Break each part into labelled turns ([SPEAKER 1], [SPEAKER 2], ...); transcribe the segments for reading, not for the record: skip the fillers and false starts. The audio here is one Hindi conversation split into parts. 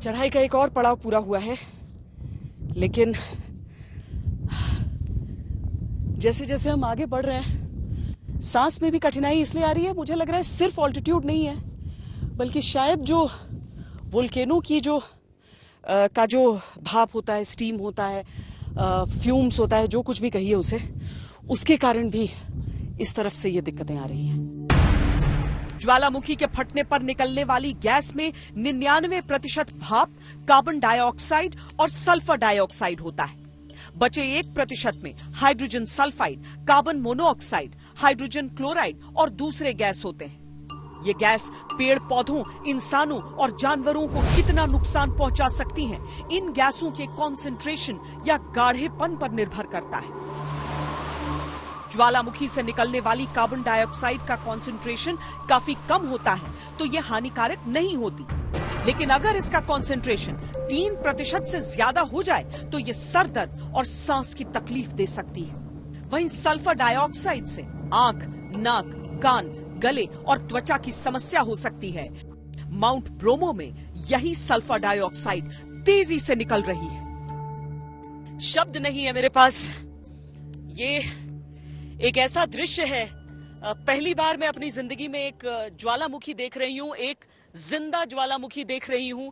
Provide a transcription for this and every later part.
[SPEAKER 1] चढ़ाई का एक और पड़ाव पूरा हुआ है, लेकिन जैसे जैसे हम आगे बढ़ रहे हैं सांस में भी कठिनाई इसलिए आ रही है, मुझे लग रहा है सिर्फ ऑल्टीट्यूड नहीं है, बल्कि शायद जो वोल्केनो की जो भाप होता है, स्टीम होता है, फ्यूम्स होता है, जो कुछ भी कहिए उसे, उसके कारण भी इस तरफ से ये दिक्कतें आ रही हैं।
[SPEAKER 2] ज्वालामुखी के फटने पर निकलने वाली गैस में 99% भाप, कार्बन डाइऑक्साइड और सल्फर डाइऑक्साइड होता है। बचे 1% में hydrogen sulphide, carbon monoxide, hydrogen chloride और दूसरे गैस होते हैं। ये गैस पेड़ पौधों, इंसानों और जानवरों को कितना नुकसान पहुंचा सकती हैं, इन गैसों के कॉन्सेंट्रेशन या गाढ़ेपन पर निर्भर करता है। ज्वालामुखी से निकलने वाली कार्बन डाइऑक्साइड का कॉन्सेंट्रेशन काफी कम होता है तो यह हानिकारक नहीं होती, लेकिन अगर इसका कॉन्सेंट्रेशन 3% से ज्यादा हो जाए तो यह सर दर्द और सांस की तकलीफ दे सकती है। वहीं सल्फर डाइऑक्साइड से आंख, नाक, कान, गले और त्वचा की समस्या हो सकती है। माउंट ब्रोमो में यही सल्फर डाइऑक्साइड तेजी से निकल रही है।
[SPEAKER 1] शब्द नहीं है मेरे पास। ये एक ऐसा दृश्य है, पहली बार मैं अपनी जिंदगी में एक ज्वालामुखी देख रही हूं, एक जिंदा ज्वालामुखी देख रही हूं।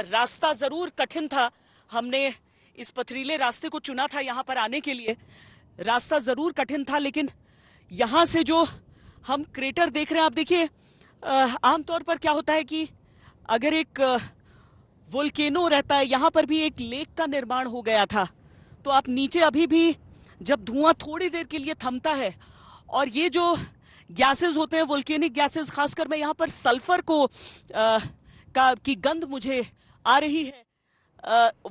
[SPEAKER 1] रास्ता जरूर कठिन था, हमने इस पथरीले रास्ते को चुना था यहां पर आने के लिए। रास्ता जरूर कठिन था, लेकिन यहां से जो हम क्रेटर देख रहे हैं, आप देखिए, आमतौर पर क्या होता है कि अगर एक वोल्केनो रहता है, यहां पर भी एक लेक का निर्माण हो गया था, तो आप नीचे अभी भी जब धुआं थोड़ी देर के लिए थमता है और ये जो गैसेस होते हैं, वोल्केनिक गैसेस, खासकर मैं यहाँ पर सल्फर की गंध मुझे आ रही है,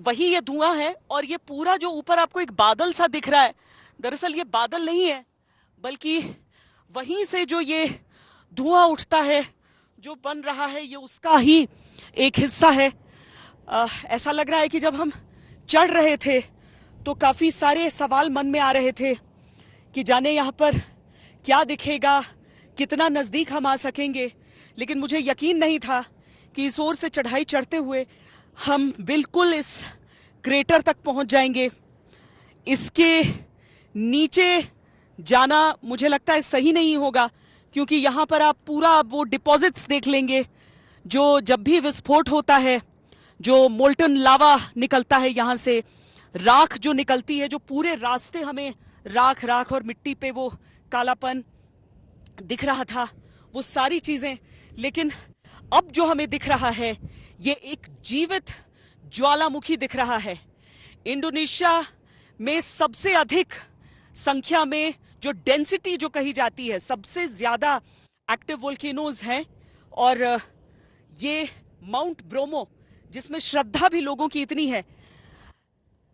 [SPEAKER 1] वही ये धुआं है। और ये पूरा जो ऊपर आपको एक बादल सा दिख रहा है, दरअसल ये बादल नहीं है, बल्कि वहीं से जो ये धुआं उठता है, जो बन रहा है, ये उसका ही एक हिस्सा है। ऐसा लग रहा है कि जब हम चढ़ रहे थे तो काफी सारे सवाल मन में आ रहे थे कि जाने यहाँ पर क्या दिखेगा, कितना नजदीक हम आ सकेंगे, लेकिन मुझे यकीन नहीं था कि इस ओर से चढ़ाई चढ़ते हुए हम बिल्कुल इस क्रेटर तक पहुंच जाएंगे। इसके नीचे जाना मुझे लगता है सही नहीं होगा, क्योंकि यहाँ पर आप पूरा वो डिपॉजिट्स देख लेंगे, जो जब भी विस्फोट होता है, जो मोल्टन लावा निकलता है, यहाँ से राख जो निकलती है, जो पूरे रास्ते हमें राख राख और मिट्टी पे वो कालापन दिख रहा था, वो सारी चीजें। लेकिन अब जो हमें दिख रहा है, ये एक जीवित ज्वालामुखी दिख रहा है। इंडोनेशिया में सबसे अधिक संख्या में जो डेंसिटी जो कही जाती है, सबसे ज्यादा एक्टिव वोल्केनोज हैं, और ये माउंट ब्रोमो, जिसमें श्रद्धा भी लोगों की इतनी है।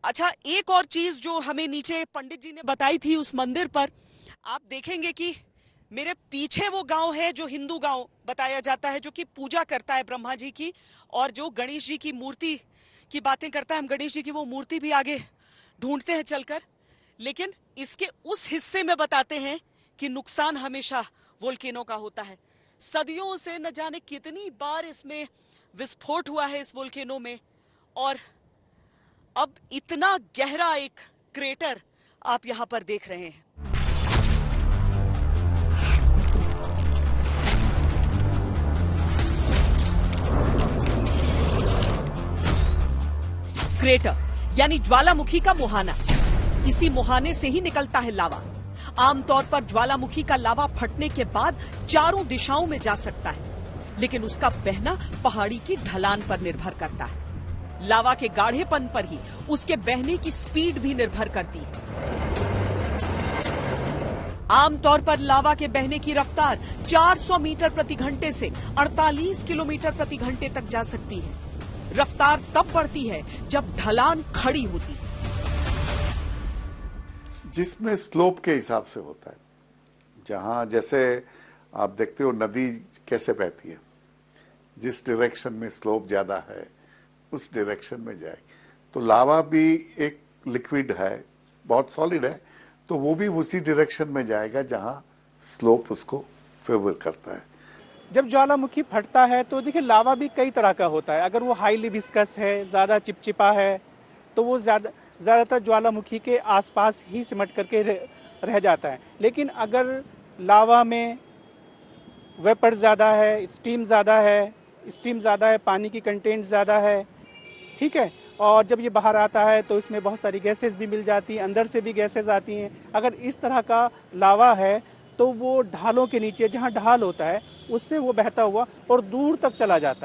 [SPEAKER 1] अच्छा, एक और चीज जो हमें नीचे पंडित जी ने बताई थी उस मंदिर पर, आप देखेंगे कि मेरे पीछे वो गांव है जो हिंदू गांव बताया जाता है, जो कि पूजा करता है ब्रह्मा जी की, और जो गणेश जी की मूर्ति की बातें करता है। हम गणेश जी की वो मूर्ति भी आगे ढूंढते हैं चलकर, लेकिन इसके उस हिस्से में बताते हैं कि नुकसान हमेशा वोल्केनो का होता है। सदियों से न जाने कितनी बार इसमें विस्फोट हुआ है इस वोल्केनो में, और अब इतना गहरा एक क्रेटर आप यहां पर देख रहे हैं।
[SPEAKER 2] क्रेटर यानी ज्वालामुखी का मुहाना, इसी मुहाने से ही निकलता है लावा। आमतौर पर ज्वालामुखी का लावा फटने के बाद चारों दिशाओं में जा सकता है, लेकिन उसका बहना पहाड़ी की ढलान पर निर्भर करता है। लावा के गाढ़ेपन पर ही उसके बहने की स्पीड भी निर्भर करती है। आमतौर पर लावा के बहने की रफ्तार 400 मीटर प्रति घंटे से 48 किलोमीटर प्रति घंटे तक जा सकती है। रफ्तार तब बढ़ती है जब ढलान खड़ी होती है,
[SPEAKER 3] जिसमें स्लोप के हिसाब से होता है। जहां जैसे आप देखते हो नदी कैसे बहती है, जिस डायरेक्शन में स्लोप ज्यादा है उस डायरेक्शन में जाएगी। तो लावा भी एक लिक्विड है, बहुत सॉलिड है, तो वो भी उसी डायरेक्शन में जाएगा जहां स्लोप उसको फेवर करता है।
[SPEAKER 4] जब ज्वालामुखी फटता है तो देखिए लावा भी कई तरह का होता है। अगर वो हाईली विस्कस है, ज़्यादा चिपचिपा है, तो वो ज़्यादातर ज्वालामुखी के आसपास ही सिमट करके रह जाता है। लेकिन अगर लावा में वेपर ज़्यादा है, स्टीम ज़्यादा है, पानी की कंटेंट ज़्यादा है, ठीक है, और जब ये बाहर आता है तो इसमें बहुत सारी गैसेस भी मिल जाती हैं, अंदर से भी गैसेस आती हैं। अगर इस तरह का लावा है तो वो ढालों के नीचे, जहाँ ढाल होता है, उससे वो बहता हुआ और दूर तक चला जाता है।